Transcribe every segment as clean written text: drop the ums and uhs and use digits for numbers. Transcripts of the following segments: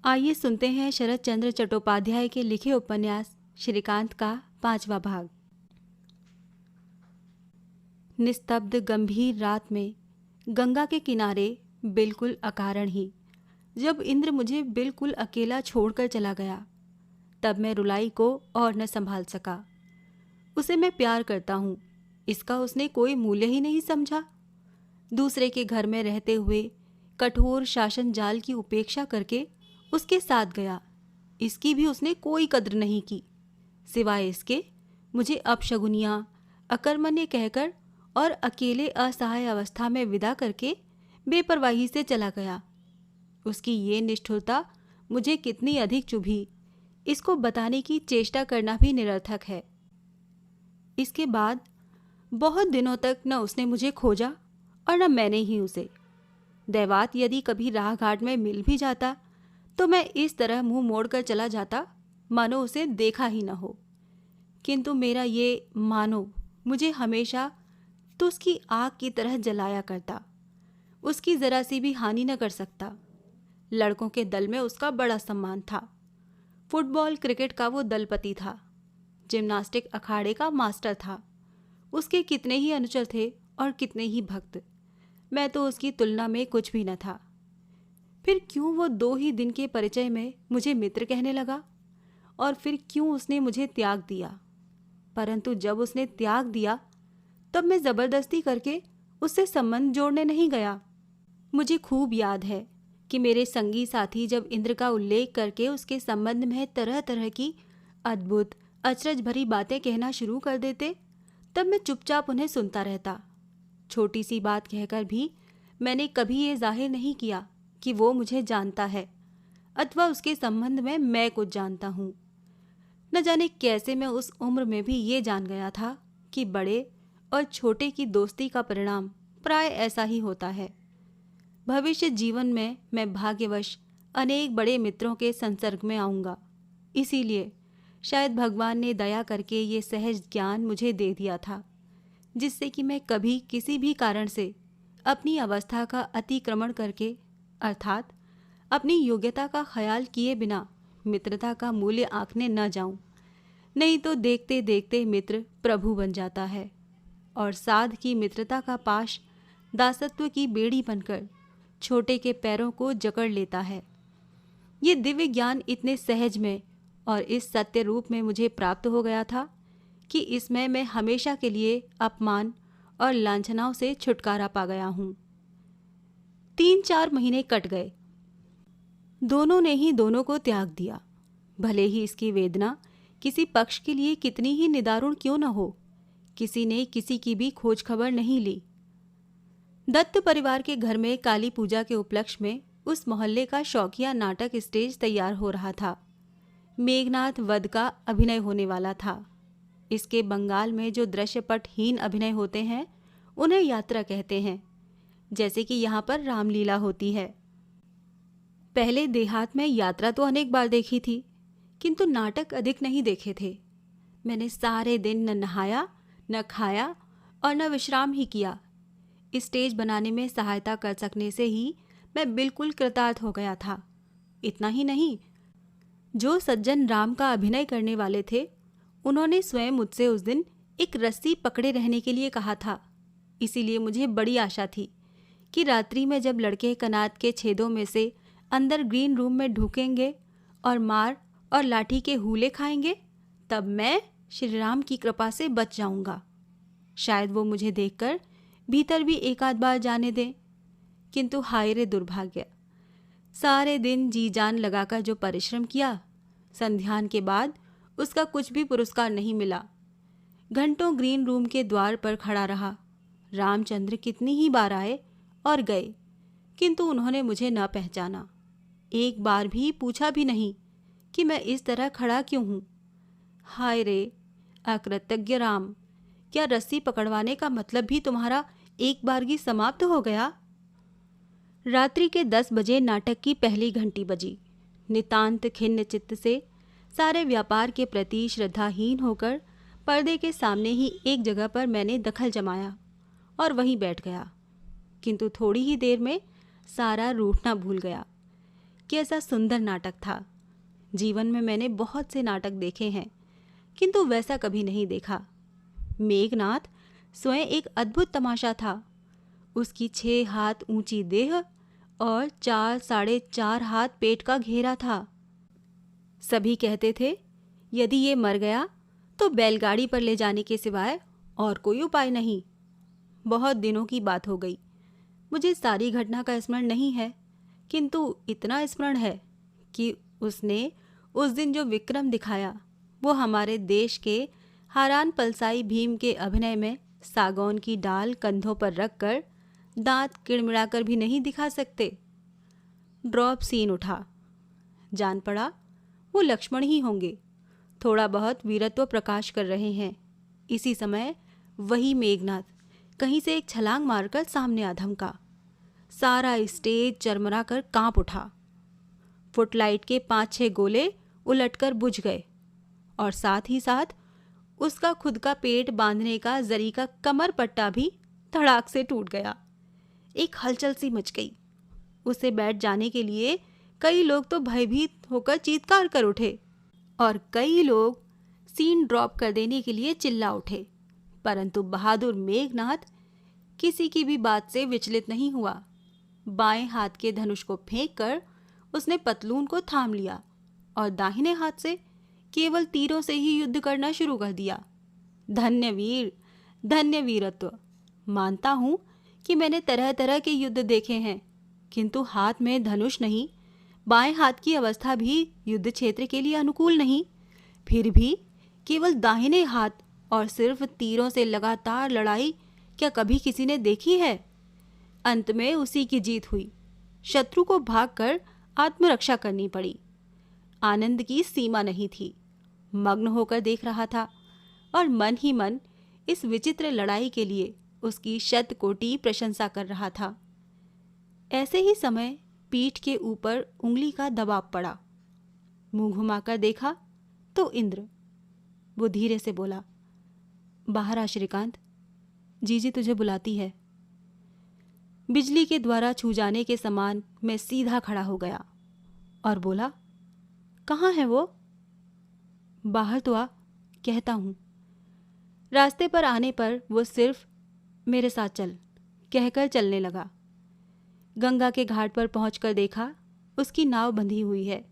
आइए सुनते हैं शरद चंद्र चट्टोपाध्याय के लिखे उपन्यास श्रीकांत का 5वां भाग। निस्तब्ध गंभीर रात में गंगा के किनारे बिल्कुल अकारण ही जब इंद्र मुझे बिल्कुल अकेला छोड़कर चला गया, तब मैं रुलाई को और न संभाल सका। उसे मैं प्यार करता हूँ, इसका उसने कोई मूल्य ही नहीं समझा। दूसरे के घर में रहते हुए कठोर शासन जाल की उपेक्षा करके उसके साथ गया, इसकी भी उसने कोई कद्र नहीं की। सिवाय इसके मुझे अपशगुनियाँ अकर्मण्य कहकर और अकेले असहाय अवस्था में विदा करके बेपरवाही से चला गया। उसकी ये निष्ठुरता मुझे कितनी अधिक चुभी, इसको बताने की चेष्टा करना भी निरर्थक है। इसके बाद बहुत दिनों तक न उसने मुझे खोजा और न मैंने ही उसे। दैवात यदि कभी राह घाट में मिल भी जाता तो मैं इस तरह मुंह मोड़कर चला जाता मानो उसे देखा ही न हो। किंतु मेरा ये मानो मुझे हमेशा तो उसकी आग की तरह जलाया करता, उसकी जरा सी भी हानि न कर सकता। लड़कों के दल में उसका बड़ा सम्मान था। फुटबॉल क्रिकेट का वो दलपति था, जिम्नास्टिक अखाड़े का मास्टर था। उसके कितने ही अनुचर थे और कितने ही भक्त, मैं तो उसकी तुलना में कुछ भी न था। फिर क्यों वो 2 ही दिन के परिचय में मुझे मित्र कहने लगा, और फिर क्यों उसने मुझे त्याग दिया। परंतु जब उसने त्याग दिया तब मैं जबरदस्ती करके उससे संबंध जोड़ने नहीं गया। मुझे खूब याद है कि मेरे संगी साथी जब इंद्र का उल्लेख करके उसके संबंध में तरह तरह की अद्भुत अचरज भरी बातें कहना शुरू कर देते, तब मैं चुपचाप उन्हें सुनता रहता। छोटी सी बात कहकर भी मैंने कभी ये जाहिर नहीं किया कि वो मुझे जानता है अथवा उसके संबंध में मैं कुछ जानता हूँ। न जाने कैसे मैं उस उम्र में भी ये जान गया था कि बड़े और छोटे की दोस्ती का परिणाम प्राय ऐसा ही होता है। भविष्य जीवन में मैं भाग्यवश अनेक बड़े मित्रों के संसर्ग में आऊँगा। इसीलिए शायद भगवान ने दया करके ये सहज ज्ञान मुझे दे दिया था, जिससे कि मैं कभी किसी भी कारण से अपनी अवस्था का अतिक्रमण करके, अर्थात अपनी योग्यता का ख्याल किए बिना मित्रता का मूल्य आंकने न जाऊं। नहीं तो देखते देखते मित्र प्रभु बन जाता है और साध की मित्रता का पाश दासत्व की बेड़ी बनकर छोटे के पैरों को जकड़ लेता है। ये दिव्य ज्ञान इतने सहज में और इस सत्य रूप में मुझे प्राप्त हो गया था कि इसमें मैं हमेशा के लिए अपमान और लांछनाओं से छुटकारा पा गया हूँ। 3-4 महीने कट गए। दोनों ने ही दोनों को त्याग दिया, भले ही इसकी वेदना किसी पक्ष के लिए कितनी ही निदारुण क्यों न हो। किसी ने किसी की भी खोज खबर नहीं ली। दत्त परिवार के घर में काली पूजा के उपलक्ष्य में उस मोहल्ले का शौकिया नाटक स्टेज तैयार हो रहा था। मेघनाथ वध का अभिनय होने वाला था। इसके बंगाल में जो दृश्यपटहीन अभिनय होते हैं उन्हें यात्रा कहते हैं, जैसे कि यहाँ पर रामलीला होती है। पहले देहात में यात्रा तो अनेक बार देखी थी, किंतु नाटक अधिक नहीं देखे थे। मैंने सारे दिन न नहाया, न खाया और न विश्राम ही किया। स्टेज बनाने में सहायता कर सकने से ही मैं बिल्कुल कृतार्थ हो गया था। इतना ही नहीं, जो सज्जन राम का अभिनय करने वाले थे उन्होंने स्वयं मुझसे उस दिन एक रस्सी पकड़े रहने के लिए कहा था। इसीलिए मुझे बड़ी आशा थी कि रात्रि में जब लड़के कनात के छेदों में से अंदर ग्रीन रूम में ढूकेंगे और मार और लाठी के हूले खाएंगे, तब मैं श्री राम की कृपा से बच जाऊंगा। शायद वो मुझे देखकर भीतर भी एक आध बार जाने दें। किंतु हाय रे दुर्भाग्य, सारे दिन जी जान लगाकर जो परिश्रम किया, संध्यान के बाद उसका कुछ भी पुरस्कार नहीं मिला। घंटों ग्रीन रूम के द्वार पर खड़ा रहा। रामचंद्र कितनी ही बार आए और गए, किंतु उन्होंने मुझे न पहचाना। एक बार भी पूछा भी नहीं कि मैं इस तरह खड़ा क्यों हूँ। हाय रे अकृतज्ञ राम, क्या रस्सी पकड़वाने का मतलब भी तुम्हारा एक बारगी समाप्त हो गया? रात्रि के 10 बजे नाटक की पहली घंटी बजी। नितांत खिन्न चित्त से, सारे व्यापार के प्रति श्रद्धाहीन होकर पर्दे के सामने ही एक जगह पर मैंने दखल जमाया और वहीं बैठ गया। किंतु थोड़ी ही देर में सारा रूठना भूल गया। कैसा सुंदर नाटक था। जीवन में मैंने बहुत से नाटक देखे हैं, किंतु वैसा कभी नहीं देखा। मेघनाथ स्वयं एक अद्भुत तमाशा था। उसकी 6 हाथ ऊंची देह और 4 साढ़े 4 हाथ पेट का घेरा था। सभी कहते थे यदि ये मर गया तो बैलगाड़ी पर ले जाने के सिवाय और कोई उपाय नहीं। बहुत दिनों की बात हो गई, मुझे सारी घटना का स्मरण नहीं है, किंतु इतना स्मरण है कि उसने उस दिन जो विक्रम दिखाया वो हमारे देश के हारान पलसाई भीम के अभिनय में सागौन की डाल कंधों पर रखकर दांत किड़मिड़ाकर भी नहीं दिखा सकते। ड्रॉप सीन उठा। जान पड़ा वो लक्ष्मण ही होंगे, थोड़ा बहुत वीरत्व प्रकाश कर रहे हैं। इसी समय वही मेघनाथ कहीं से एक छलांग मारकर सामने आ धमका। सारा स्टेज चरमरा कर कांप उठा। फुटलाइट के 5-6 गोले उलटकर बुझ गए और साथ ही साथ उसका खुद का पेट बांधने का जरी का कमर पट्टा भी धड़ाक से टूट गया। एक हलचल सी मच गई। उसे बैठ जाने के लिए कई लोग तो भयभीत होकर चीत्कार कर उठे और कई लोग सीन ड्रॉप कर देने के लिए चिल्ला उठे, परंतु बहादुर मेघनाथ किसी की भी बात से विचलित नहीं हुआ। बाएं हाथ के धनुष को फेंककर उसने पतलून को थाम लिया और दाहिने हाथ से केवल तीरों से ही युद्ध करना शुरू कर दिया। धन्य वीर, धन्य वीरत्व। मानता हूं कि मैंने तरह तरह के युद्ध देखे हैं, किंतु हाथ में धनुष नहीं, बाएं हाथ की अवस्था भी युद्ध क्षेत्र के लिए अनुकूल नहीं। फिर भी केवल दाहिने हाथ और सिर्फ तीरों से लगातार लड़ाई क्या कभी किसी ने देखी है? अंत में उसी की जीत हुई। शत्रु को भागकर आत्मरक्षा करनी पड़ी। आनंद की सीमा नहीं थी। मग्न होकर देख रहा था और मन ही मन इस विचित्र लड़ाई के लिए उसकी शतकोटि प्रशंसा कर रहा था। ऐसे ही समय पीठ के ऊपर उंगली का दबाव पड़ा। मुंह घुमाकर देखा तो इंद्र। वो धीरे से बोला, बाहर आ श्रीकांत, जीजी तुझे बुलाती है। बिजली के द्वारा छू जाने के समान मैं सीधा खड़ा हो गया और बोला, कहाँ है वो? बाहर तो आ, कहता हूँ। रास्ते पर आने पर वो सिर्फ मेरे साथ चल कहकर चलने लगा। गंगा के घाट पर पहुंचकर देखा उसकी नाव बंधी हुई है।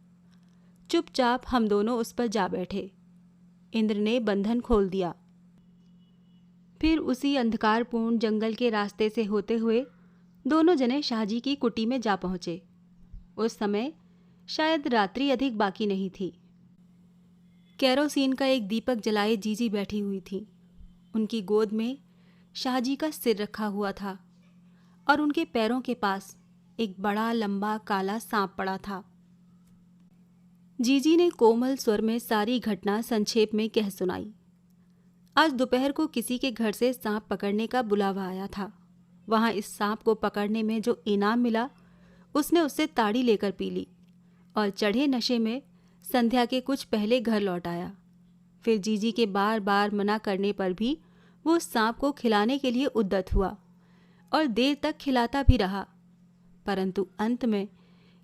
चुपचाप हम दोनों उस पर जा बैठे। इंद्र ने बंधन खोल दिया। फिर उसी अंधकारपूर्ण जंगल के रास्ते से होते हुए दोनों जने शाहजी की कुटी में जा पहुंचे। उस समय शायद रात्रि अधिक बाकी नहीं थी। कैरोसिन का एक दीपक जलाए जीजी बैठी हुई थी। उनकी गोद में शाहजी का सिर रखा हुआ था और उनके पैरों के पास एक बड़ा लंबा काला सांप पड़ा था। जीजी ने कोमल स्वर में सारी घटना संक्षेप में कह सुनाई। आज दोपहर को किसी के घर से सांप पकड़ने का बुलावा आया था। वहां इस सांप को पकड़ने में जो इनाम मिला उसने उससे ताड़ी लेकर पी ली और चढ़े नशे में संध्या के कुछ पहले घर लौट आया। फिर जीजी के बार बार मना करने पर भी वो सांप को खिलाने के लिए उद्यत हुआ और देर तक खिलाता भी रहा, परंतु अंत में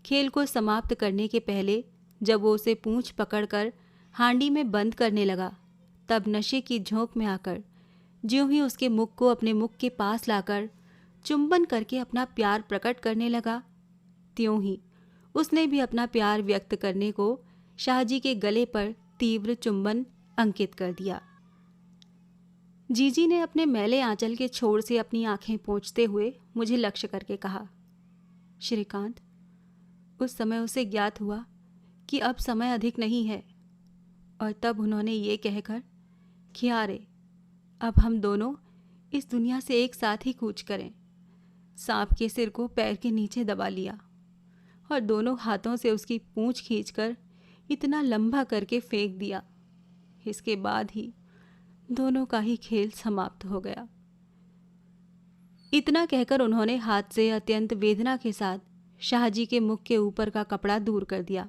खेल को समाप्त करने के पहले जब वो उसे पूंछ पकड़कर हांडी में बंद करने लगा, तब नशे की झोंक में आकर ज्यों ही उसके मुख को अपने मुख के पास लाकर चुंबन करके अपना प्यार प्रकट करने लगा, त्यों ही उसने भी अपना प्यार व्यक्त करने को शाहजी के गले पर तीव्र चुंबन अंकित कर दिया। जीजी ने अपने मैले आंचल के छोर से अपनी आंखें पोंछते हुए मुझे लक्ष्य करके कहा, श्रीकांत, उस समय उसे ज्ञात हुआ कि अब समय अधिक नहीं है, और तब उन्होंने ये कहकर कि अरे अब हम दोनों इस दुनिया से एक साथ ही कूच करें, सांप के सिर को पैर के नीचे दबा लिया और दोनों हाथों से उसकी पूंछ खींचकर इतना लंबा करके फेंक दिया। इसके बाद ही दोनों का ही खेल समाप्त हो गया। इतना कहकर उन्होंने हाथ से अत्यंत वेदना के साथ शाहजी के मुख के ऊपर का कपड़ा दूर कर दिया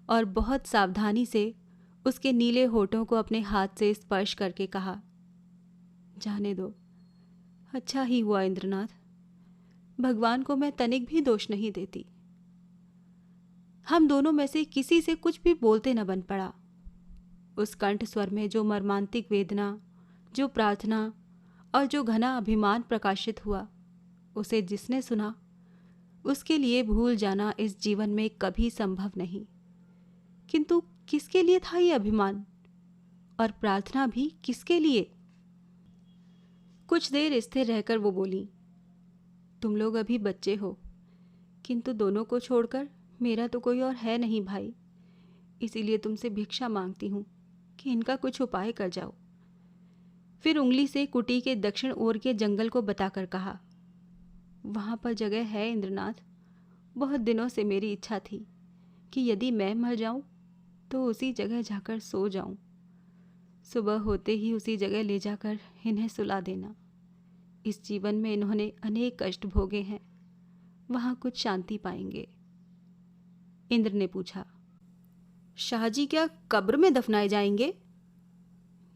और बहुत सावधानी से उसके नीले होठों को अपने हाथ से स्पर्श करके कहा, जाने दो, अच्छा ही हुआ इंद्रनाथ, भगवान को मैं तनिक भी दोष नहीं देती। हम दोनों में से किसी से कुछ भी बोलते न बन पड़ा। उस कंठ स्वर में जो मर्मांतिक वेदना, जो प्रार्थना और जो घना अभिमान प्रकाशित हुआ, उसे जिसने सुना उसके लिए भूल जाना इस जीवन में कभी संभव नहीं। किंतु किसके लिए था ये अभिमान, और प्रार्थना भी किसके लिए? कुछ देर स्थिर रहकर वो बोली, तुम लोग अभी बच्चे हो, किंतु दोनों को छोड़कर मेरा तो कोई और है नहीं भाई। इसीलिए तुमसे भिक्षा मांगती हूँ कि इनका कुछ उपाय कर जाओ। फिर उंगली से कुटी के दक्षिण ओर के जंगल को बताकर कहा, वहाँ पर जगह है इंद्रनाथ। बहुत दिनों से मेरी इच्छा थी कि यदि मैं मर जाऊं तो उसी जगह जाकर सो जाऊं। सुबह होते ही उसी जगह ले जाकर इन्हें सुला देना। इस जीवन में इन्होंने अनेक कष्ट भोगे हैं, वहाँ कुछ शांति पाएंगे। इंद्र ने पूछा, शाहजी क्या कब्र में दफनाए जाएंगे?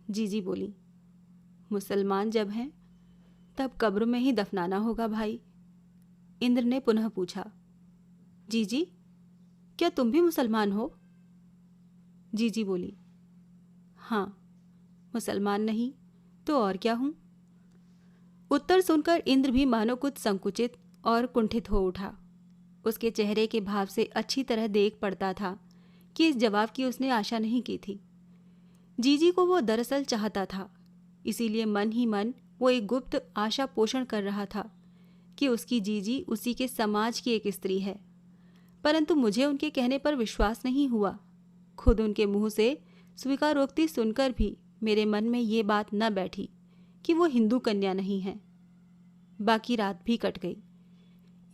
जीजी बोली, मुसलमान जब हैं तब कब्र में ही दफनाना होगा भाई। इंद्र ने पुनः पूछा, जीजी क्या तुम भी मुसलमान हो? जीजी बोली, हाँ, मुसलमान नहीं तो और क्या हूं। उत्तर सुनकर इंद्र भी मानो कुछ संकुचित और कुंठित हो उठा। उसके चेहरे के भाव से अच्छी तरह देख पड़ता था कि इस जवाब की उसने आशा नहीं की थी। जीजी को वो दरअसल चाहता था, इसीलिए मन ही मन वो एक गुप्त आशा पोषण कर रहा था कि उसकी जीजी उसी के समाज की एक स्त्री है। परंतु मुझे उनके कहने पर विश्वास नहीं हुआ। खुद उनके मुंह से स्वीकारोक्ति सुनकर भी मेरे मन में ये बात न बैठी कि वो हिंदू कन्या नहीं है। बाकी रात भी कट गई।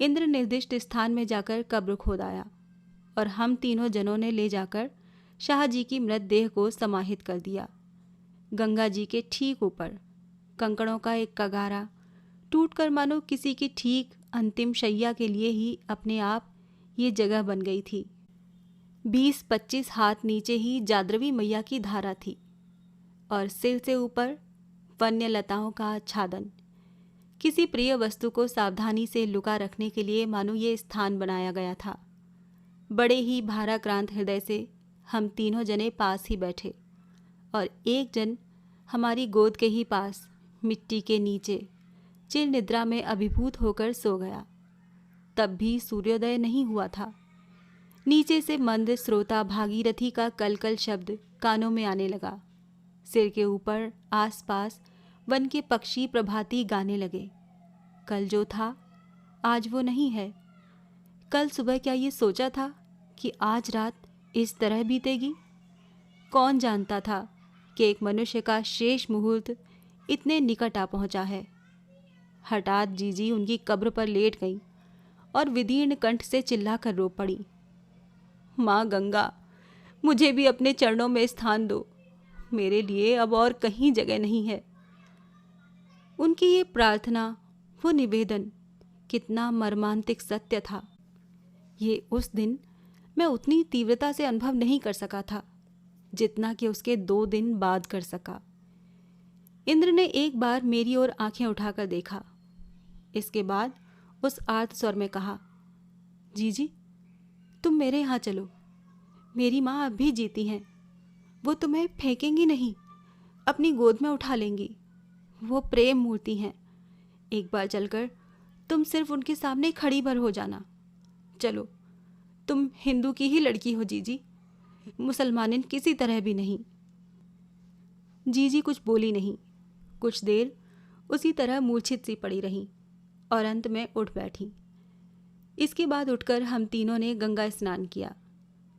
इंद्र निर्दिष्ट स्थान में जाकर कब्र खोदाया और हम तीनों जनों ने ले जाकर शाहजी की मृतदेह को समाहित कर दिया। गंगा जी के ठीक ऊपर कंकड़ों का एक कगारा टूटकर मानो किसी की ठीक अंतिम शैया के लिए ही अपने आप ये जगह बन गई थी। 20-25 हाथ नीचे ही जाद्रवी मैया की धारा थी और सिर से ऊपर वन्य लताओं का आच्छादन। किसी प्रिय वस्तु को सावधानी से लुका रखने के लिए मानो ये स्थान बनाया गया था। बड़े ही भाराक्रांत हृदय से हम तीनों जने पास ही बैठे और एक जन हमारी गोद के ही पास मिट्टी के नीचे चिर निद्रा में अभिभूत होकर सो गया। तब भी सूर्योदय नहीं हुआ था। नीचे से मंद श्रोता भागीरथी का कलकल शब्द कानों में आने लगा। सिर के ऊपर आसपास वन के पक्षी प्रभाती गाने लगे। कल जो था आज वो नहीं है। कल सुबह क्या ये सोचा था कि आज रात इस तरह बीतेगी? कौन जानता था कि एक मनुष्य का शेष मुहूर्त इतने निकट आ पहुंचा है। हठात जीजी उनकी कब्र पर लेट गई और विदीर्ण कंठ से चिल्लाकर रो पड़ी, माँ गंगा, मुझे भी अपने चरणों में स्थान दो। मेरे लिए अब और कहीं जगह नहीं है। उनकी ये प्रार्थना, वो निवेदन कितना मर्मांतिक सत्य था, ये उस दिन मैं उतनी तीव्रता से अनुभव नहीं कर सका था जितना कि उसके 2 दिन बाद कर सका। इंद्र ने एक बार मेरी ओर आंखें उठाकर देखा। इसके बाद उस आर्त स्वर में कहा, जीजी तुम मेरे यहाँ चलो। मेरी माँ अब भी जीती हैं। वो तुम्हें फेंकेंगी नहीं, अपनी गोद में उठा लेंगी। वो प्रेम मूर्ति हैं। एक बार चलकर तुम सिर्फ उनके सामने खड़ी भर हो जाना। चलो, तुम हिंदू की ही लड़की हो जीजी, मुसलमानिन किसी तरह भी नहीं। जीजी कुछ बोली नहीं। कुछ देर उसी तरह मूर्छित सी पड़ी रहीं और अंत में उठ बैठी। इसके बाद उठकर हम तीनों ने गंगा स्नान किया।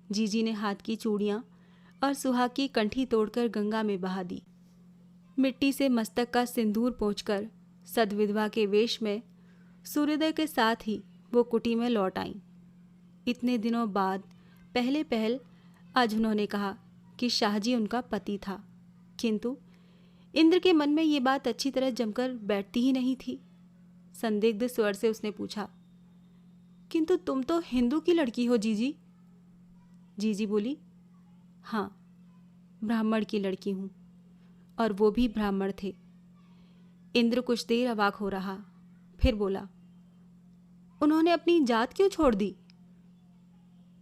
जीजी ने हाथ की चूड़ियाँ और सुहाग की कंठी तोड़कर गंगा में बहा दी। मिट्टी से मस्तक का सिंदूर पोंछकर सदविधवा के वेश में सूर्योदय के साथ ही वो कुटी में लौट आईं। इतने दिनों बाद पहले पहल आज उन्होंने कहा कि शाहजी उनका पति था, किंतु इंद्र के मन में ये बात अच्छी तरह जमकर बैठती ही नहीं थी। संदिग्ध स्वर से उसने पूछा, किंतु तुम तो हिंदू की लड़की हो जीजी? जीजी बोली, हाँ, ब्राह्मण की लड़की हूँ, और वो भी ब्राह्मण थे। इंद्र कुछ देर अवाक हो रहा, फिर बोला, उन्होंने अपनी जात क्यों छोड़ दी?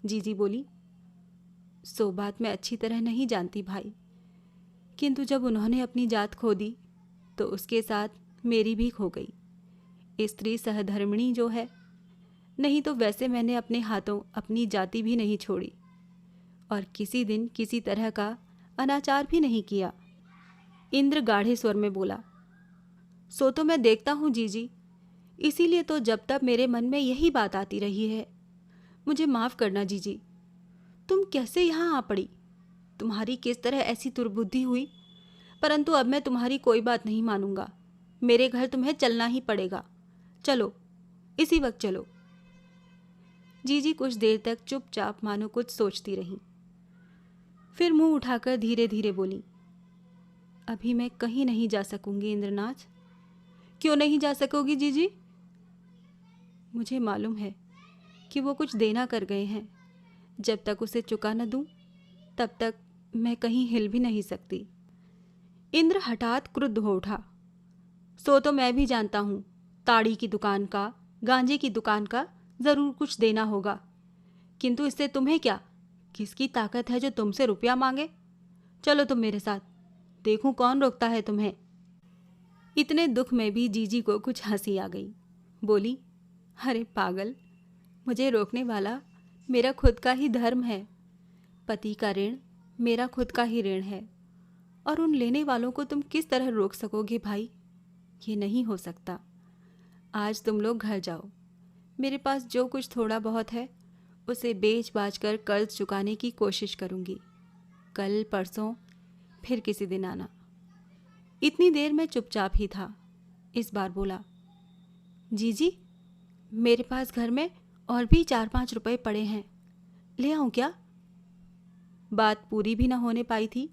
जीजी बोली। सो बात मैं अच्छी तरह नहीं जानती भाई, किंतु जब उन्होंने अपनी जात खो दी तो उसके साथ मेरी भी खो गई। स्त्री सहधर्मिणी जो है, नहीं तो वैसे मैंने अपने हाथों अपनी जाति भी नहीं छोड़ी और किसी दिन किसी तरह का अनाचार भी नहीं किया। इंद्र गाढ़े स्वर में बोला। सो तो मैं देखता हूँ जीजी, इसीलिए तो जब तक मेरे मन में यही बात आती रही है। मुझे माफ़ करना जीजी, तुम कैसे यहाँ आ पड़ी, तुम्हारी किस तरह ऐसी दुर्बुद्धि हुई, परंतु अब मैं तुम्हारी कोई बात नहीं मानूंगा। मेरे घर तुम्हें चलना ही पड़ेगा। चलो, इसी वक्त चलो। जीजी कुछ देर तक चुपचाप मानो कुछ सोचती रही, फिर मुंह उठाकर धीरे धीरे बोली। अभी मैं कहीं नहीं जा सकूंगी इंद्रनाथ। क्यों नहीं जा सकोगी जीजी? मुझे मालूम है कि वो कुछ देना कर गए हैं। जब तक उसे चुका न दूं, तब तक मैं कहीं हिल भी नहीं सकती। इंद्र हठात क्रुद्ध हो उठा। सो तो मैं भी जानता हूँ, ताड़ी की दुकान का, गांजे की दुकान का ज़रूर कुछ देना होगा, किंतु इससे तुम्हें क्या? किसकी ताकत है जो तुमसे रुपया मांगे? चलो तुम मेरे साथ, देखूं कौन रोकता है तुम्हें। इतने दुख में भी जीजी को कुछ हंसी आ गई। बोली, अरे पागल, मुझे रोकने वाला मेरा खुद का ही धर्म है। पति का ऋण मेरा खुद का ही ऋण है, और उन लेने वालों को तुम किस तरह रोक सकोगे भाई? ये नहीं हो सकता। आज तुम लोग घर जाओ। मेरे पास जो कुछ थोड़ा बहुत है उसे बेच बाच कर कर्ज चुकाने की कोशिश करूंगी। कल परसों फिर किसी दिन आना। इतनी देर में चुपचाप ही था। इस बार बोला, जीजी, मेरे पास घर में और भी 4-5 रुपए पड़े हैं, ले आऊं क्या? बात पूरी भी न होने पाई थी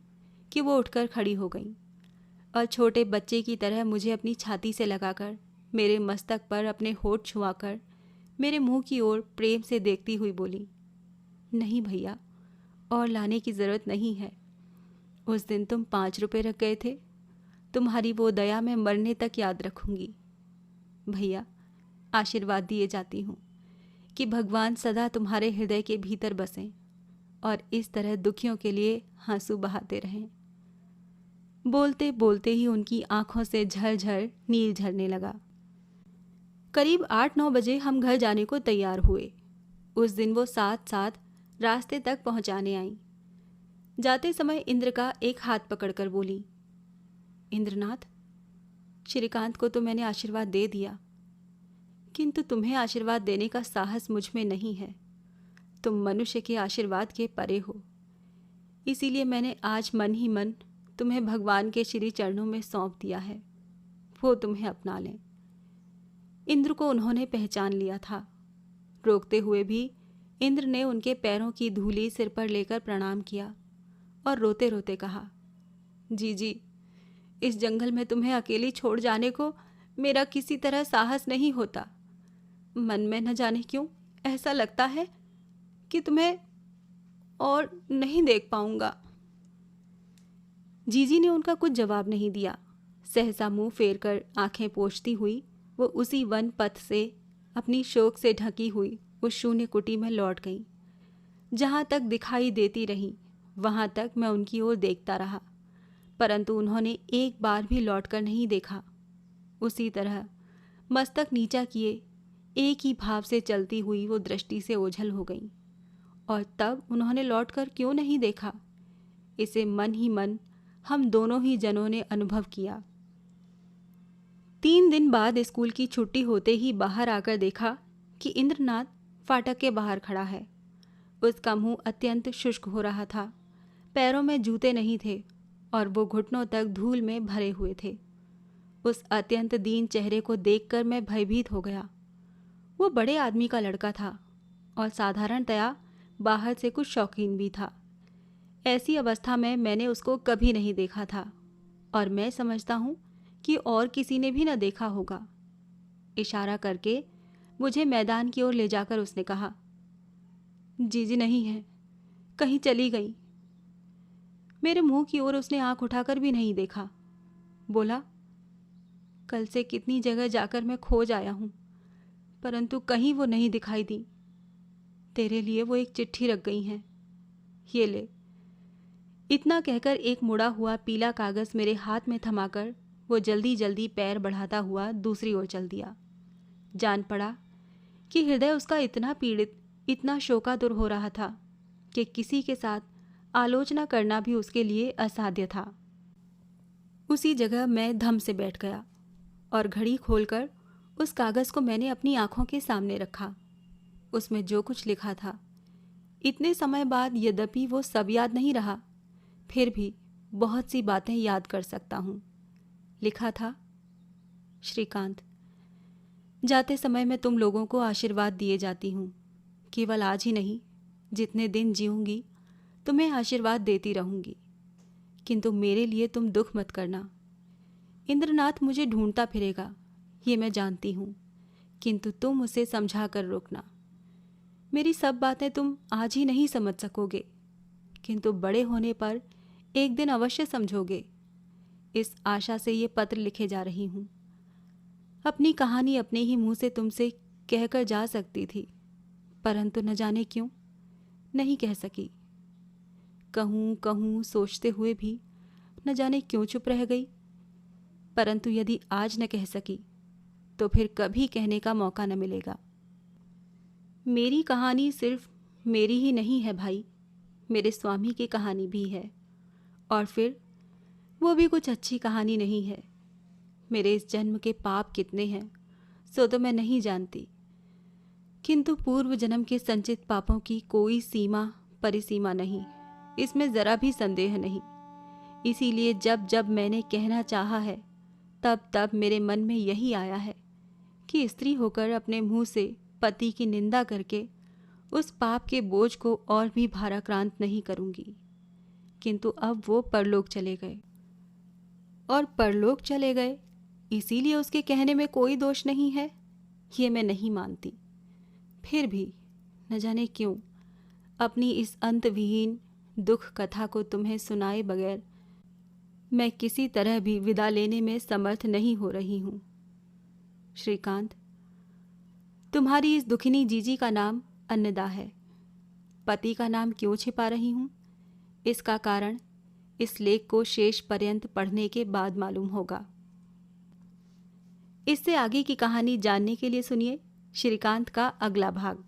कि वो उठकर खड़ी हो गई और छोटे बच्चे की तरह मुझे अपनी छाती से लगाकर, मेरे मस्तक पर अपने होठ छुआकर, मेरे मुंह की ओर प्रेम से देखती हुई बोली, नहीं भैया, और लाने की ज़रूरत नहीं है। उस दिन तुम 5 रुपए रख गए थे, तुम्हारी वो दया मैं मरने तक याद रखूंगी। भैया, आशीर्वाद दिए जाती हूँ कि भगवान सदा तुम्हारे हृदय के भीतर बसें और इस तरह दुखियों के लिए आंसू बहाते रहें। बोलते बोलते ही उनकी आंखों से झरझर नीर झरने लगा। करीब 8-9 बजे हम घर जाने को तैयार हुए। उस दिन वो साथ साथ रास्ते तक पहुंचाने आई। जाते समय इंद्र का एक हाथ पकड़कर बोली, इंद्रनाथ, श्रीकांत को तो मैंने आशीर्वाद दे दिया, किंतु तुम्हें आशीर्वाद देने का साहस मुझ में नहीं है। तुम मनुष्य के आशीर्वाद के परे हो, इसीलिए मैंने आज मन ही मन तुम्हें भगवान के श्री चरणों में सौंप दिया है। वो तुम्हें अपना लें। इंद्र को उन्होंने पहचान लिया था। रोकते हुए भी इंद्र ने उनके पैरों की धूली सिर पर लेकर प्रणाम किया और रोते रोते कहा, जीजी, इस जंगल में तुम्हें अकेली छोड़ जाने को मेरा किसी तरह साहस नहीं होता। मन में न जाने क्यों ऐसा लगता है कि तुम्हें और नहीं देख पाऊंगा। जीजी ने उनका कुछ जवाब नहीं दिया। सहसा मुंह फेर कर आंखें पोंछती हुई वो उसी वन पथ से अपनी शोक से ढकी हुई उस शून्य कुटी में लौट गई। जहाँ तक दिखाई देती रही वहाँ तक मैं उनकी ओर देखता रहा, परंतु उन्होंने एक बार भी लौटकर नहीं देखा। उसी तरह मस्तक नीचा किए एक ही भाव से चलती हुई वो दृष्टि से ओझल हो गई। और तब उन्होंने लौटकर क्यों नहीं देखा, इसे मन ही मन हम दोनों ही जनों ने अनुभव किया। 3 दिन बाद स्कूल की छुट्टी होते ही बाहर आकर देखा कि इंद्रनाथ फाटक के बाहर खड़ा है। उसका मुंह अत्यंत शुष्क हो रहा था, पैरों में जूते नहीं थे और वो घुटनों तक धूल में भरे हुए थे। उस अत्यंत दीन चेहरे को देखकर मैं भयभीत हो गया। वो बड़े आदमी का लड़का था और साधारणतया बाहर से कुछ शौकीन भी था। ऐसी अवस्था में मैंने उसको कभी नहीं देखा था और मैं समझता हूँ कि और किसी ने भी न देखा होगा। इशारा करके मुझे मैदान की ओर ले जाकर उसने कहा, जीजी नहीं है, कहीं चली गई। मेरे मुंह की ओर उसने आंख उठाकर भी नहीं देखा। बोला, कल से कितनी जगह जाकर मैं खोज आया हूँ, परंतु कहीं वो नहीं दिखाई दी। तेरे लिए वो एक चिट्ठी रख गई हैं, ये ले। इतना कहकर एक मुड़ा हुआ पीला कागज़ मेरे हाथ में थमाकर वो जल्दी जल्दी पैर बढ़ाता हुआ दूसरी ओर चल दिया। जान पड़ा कि हृदय उसका इतना पीड़ित, इतना शोकातुर हो रहा था कि किसी के साथ आलोचना करना भी उसके लिए असाध्य था। उसी जगह मैं धम से बैठ गया और घड़ी खोलकर उस कागज़ को मैंने अपनी आंखों के सामने रखा। उसमें जो कुछ लिखा था, इतने समय बाद यद्यपि वो सब याद नहीं रहा, फिर भी बहुत सी बातें याद कर सकता हूँ। लिखा था, श्रीकांत, जाते समय मैं तुम लोगों को आशीर्वाद दिए जाती हूँ। केवल आज ही नहीं, जितने दिन जीऊँगी तुम्हें आशीर्वाद देती रहूँगी। किंतु मेरे लिए तुम दुख मत करना। इंद्रनाथ मुझे ढूंढता फिरेगा, ये मैं जानती हूँ, किंतु तुम उसे समझा कर रोकना। मेरी सब बातें तुम आज ही नहीं समझ सकोगे, किंतु बड़े होने पर एक दिन अवश्य समझोगे। इस आशा से ये पत्र लिखे जा रही हूँ। अपनी कहानी अपने ही मुंह से तुमसे कहकर जा सकती थी, परंतु न जाने क्यों नहीं कह सकी। कहूँ कहूँ सोचते हुए भी न जाने क्यों चुप रह गई। परंतु यदि आज न कह सकी तो फिर कभी कहने का मौका न मिलेगा। मेरी कहानी सिर्फ मेरी ही नहीं है भाई, मेरे स्वामी की कहानी भी है, और फिर वो भी कुछ अच्छी कहानी नहीं है। मेरे इस जन्म के पाप कितने हैं सो तो मैं नहीं जानती, किंतु पूर्व जन्म के संचित पापों की कोई सीमा परिसीमा नहीं, इसमें ज़रा भी संदेह नहीं। इसीलिए जब जब मैंने कहना चाहा है, तब तब मेरे मन में यही आया है कि स्त्री होकर अपने मुंह से पति की निंदा करके उस पाप के बोझ को और भी भाराक्रांत नहीं करूंगी। किंतु अब वो परलोक चले गए, और परलोक चले गए इसीलिए उसके कहने में कोई दोष नहीं है, ये मैं नहीं मानती। फिर भी न जाने क्यों अपनी इस अंतविहीन दुख कथा को तुम्हें सुनाए बगैर मैं किसी तरह भी विदा लेने में समर्थ नहीं हो रही हूँ। श्रीकांत, तुम्हारी इस दुखिनी जीजी का नाम अन्नदा है। पति का नाम क्यों छिपा रही हूँ, इसका कारण इस लेख को शेष पर्यंत पढ़ने के बाद मालूम होगा। इससे आगे की कहानी जानने के लिए सुनिए श्रीकांत का अगला भाग।